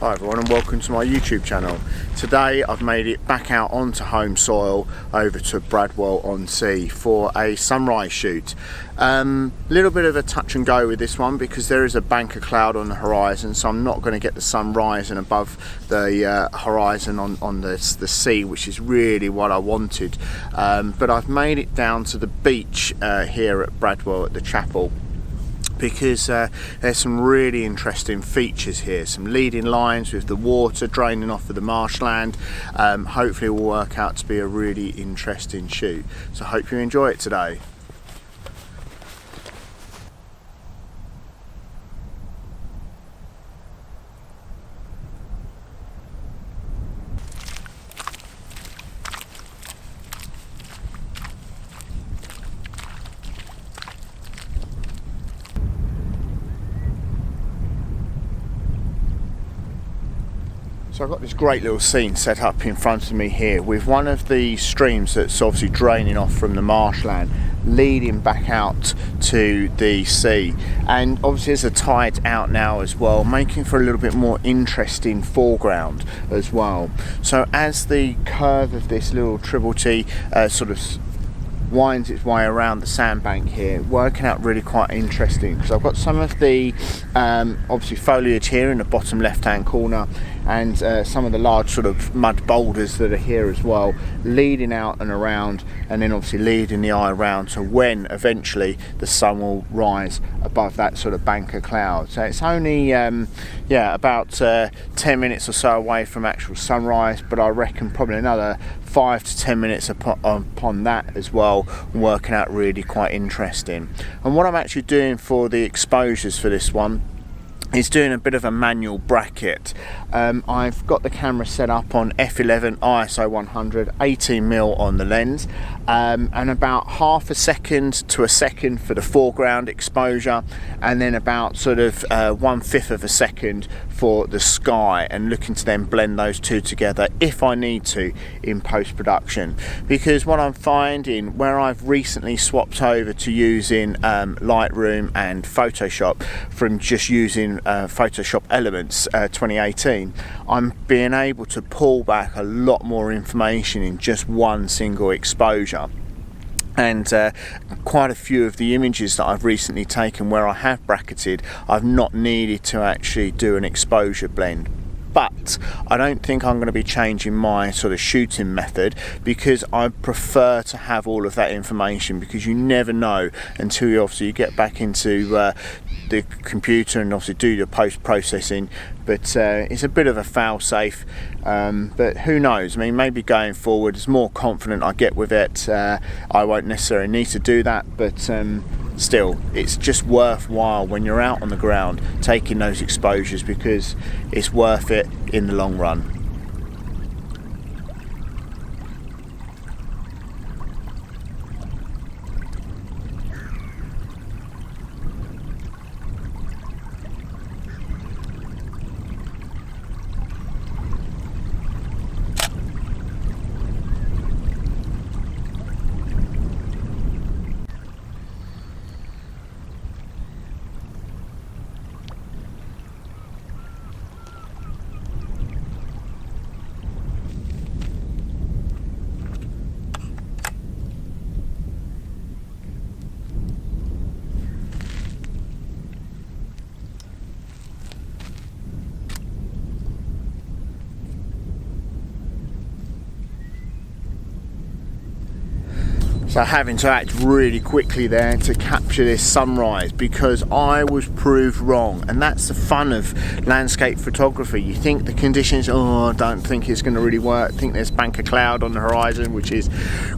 Hi everyone and welcome to my YouTube channel. Today I've made it back out onto home soil over to Bradwell on Sea for a sunrise shoot. Little bit of a touch and go with this one because there is a bank of cloud on the horizon, so I'm not going to get the sun rising above the horizon on the sea, which is really what I wanted. But I've made it down to the beach here at Bradwell at the chapel, because there's some really interesting features here, some leading lines with the water draining off of the marshland. Hopefully it will work out to be a really interesting shoot, so I hope you enjoy it today. So I've got this great little scene set up in front of me here with one of the streams that's obviously draining off from the marshland, leading back out to the sea, and obviously there's a tide out now as well, making for a little bit more interesting foreground as well. So as the curve of this little Triple T sort of winds its way around the sandbank here, working out really quite interesting, because I've got some of the obviously foliage here in the bottom left hand corner, and some of the large sort of mud boulders that are here as well, leading out and around, and then obviously leading the eye around to when eventually the sun will rise above that sort of bank of cloud. So it's only about 10 minutes or so away from actual sunrise, but I reckon probably another 5 to 10 minutes upon that as well, working out really quite interesting. And what I'm actually doing for the exposures for this one is doing a bit of a manual bracket. I've got the camera set up on f11 ISO 100, 18mm on the lens, and about half a second to a second for the foreground exposure, and then about sort of 1/5 of a second for the sky, and looking to then blend those two together if I need to in post-production. Because what I'm finding, where I've recently swapped over to using Lightroom and Photoshop from just using Photoshop Elements 2018, I'm being able to pull back a lot more information in just one single exposure. And quite a few of the images that I've recently taken where I have bracketed, I've not needed to actually do an exposure blend. But I don't think I'm going to be changing my sort of shooting method, because I prefer to have all of that information, because you never know until you obviously get back into the computer and obviously do your post-processing. But it's a bit of a fail-safe, but who knows, I mean, maybe going forward, as more confident I get with it, I won't necessarily need to do that. But still, it's just worthwhile when you're out on the ground taking those exposures, because it's worth it in the long run. So having to act really quickly there to capture this sunrise, because I was proved wrong. And that's the fun of landscape photography. You think the conditions, I don't think it's going to really work, think there's a bank of cloud on the horizon, which is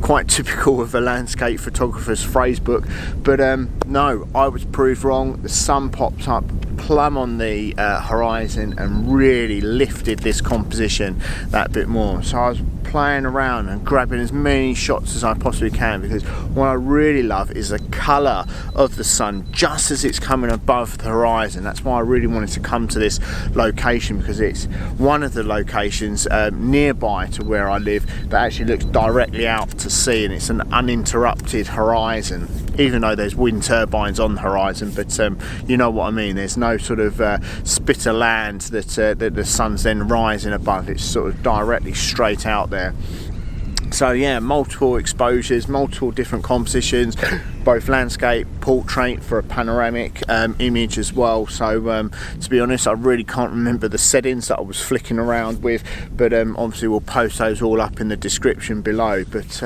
quite typical of a landscape photographer's phrase book. But no, I was proved wrong. The sun popped up plumb on the horizon and really lifted this composition that bit more. So I was playing around and grabbing as many shots as I possibly can, because what I really love is the colour of the sun just as it's coming above the horizon. That's why I really wanted to come to this location, because it's one of the locations nearby to where I live that actually looks directly out to sea, and it's an uninterrupted horizon, even though there's wind turbines on the horizon. But you know what I mean, there's no sort of spit of land that the sun's then rising above. It's sort of directly straight out there. So yeah, multiple exposures, multiple different compositions, both landscape, portrait for a panoramic image as well. So to be honest, I really can't remember the settings that I was flicking around with, but obviously we'll post those all up in the description below. But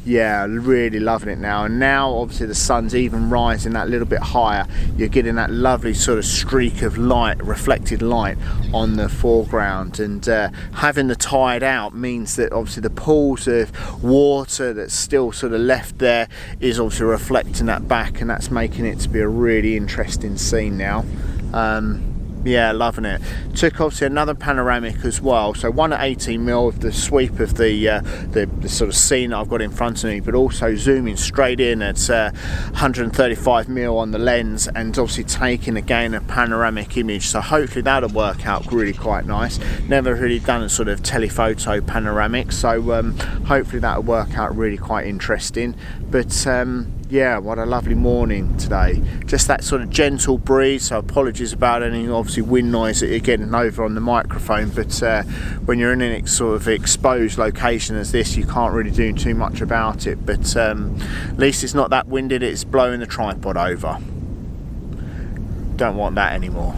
yeah, really loving it now. And now obviously the sun's even rising that little bit higher, you're getting that lovely sort of streak of light, reflected light on the foreground. And having the tide out means that obviously the pools of water that's still sort of left there is also reflecting that back, and that's making it to be a really interesting scene now. Yeah, loving it. Took obviously another panoramic as well, so one at 18mm of the sweep of the sort of scene that I've got in front of me, but also zooming straight in at 135mm on the lens, and obviously taking again a panoramic image. So hopefully that'll work out really quite nice. Never really done a sort of telephoto panoramic, so hopefully that'll work out really quite interesting. But yeah, what a lovely morning today. Just that sort of gentle breeze, so apologies about any obviously wind noise that you're getting over on the microphone, but when you're in a sort of exposed location as this, you can't really do too much about it. But at least it's not that winded, it's blowing the tripod over. Don't want that anymore.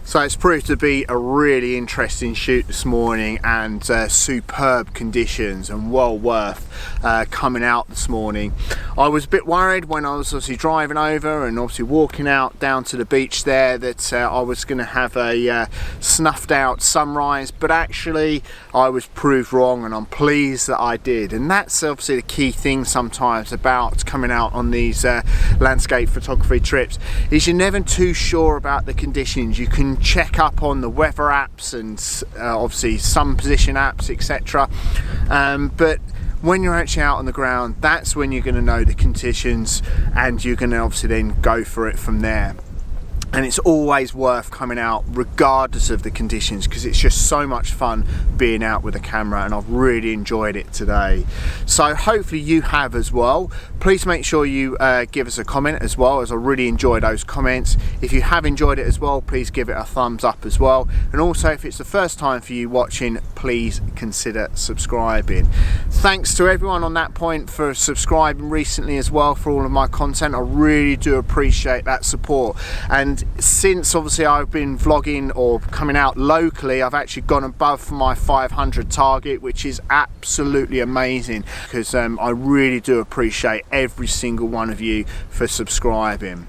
So it's proved to be a really interesting shoot this morning, and superb conditions, and well worth coming out this morning. I was a bit worried when I was obviously driving over and obviously walking out down to the beach there that I was going to have a snuffed out sunrise, but actually I was proved wrong, and I'm pleased that I did. And that's obviously the key thing sometimes about coming out on these landscape photography trips, is you're never too sure about the conditions. You can check up on the weather apps and obviously sun position apps, etc. But when you're actually out on the ground, that's when you're going to know the conditions, and you're going to obviously then go for it from there. And it's always worth coming out regardless of the conditions, because it's just so much fun being out with a camera, and I've really enjoyed it today. So hopefully you have as well. Please make sure you give us a comment as well, as I really enjoy those comments. If you have enjoyed it as well, please give it a thumbs up as well. And also, if it's the first time for you watching, please consider subscribing. Thanks to everyone on that point for subscribing recently as well for all of my content. I really do appreciate that support. And and since obviously I've been vlogging or coming out locally, I've actually gone above my 500 target, which is absolutely amazing, because I really do appreciate every single one of you for subscribing.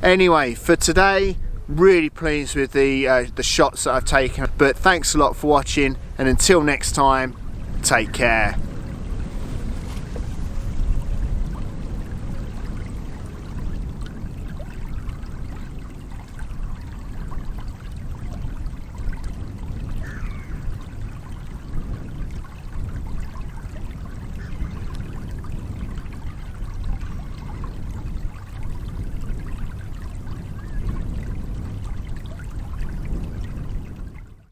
Anyway, for today, really pleased with the shots that I've taken, but thanks a lot for watching, and until next time, take care.